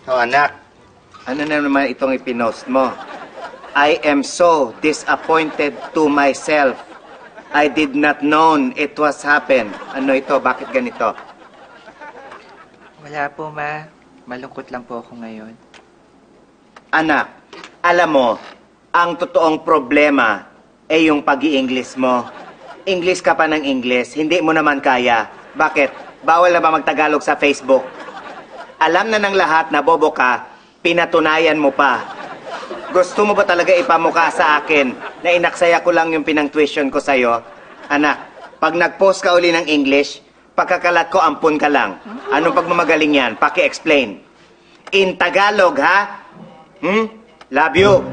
Oh, anak, ano na naman itong ipinost mo? I am so disappointed to myself. I did not know it was happened. Ano ito? Bakit ganito? Wala po, Ma. Malungkot lang po ako ngayon. Anak, alam mo, ang totoong problema ay yung pag-i-English mo. English ka pa ng English, hindi mo naman kaya. Bakit? Bawal na ba magtagalog sa Facebook? Alam na ng lahat na bobo ka, pinatunayan mo pa. Gusto mo ba talaga ipamukha sa akin na inaksaya ko lang yung pinang-tuition ko sa'yo? Anak, pag nag-post ka uli ng English, pagkakalat ko, ampun ka lang. Anong pagmamagaling yan? Paki-explain. In Tagalog, ha? Love you.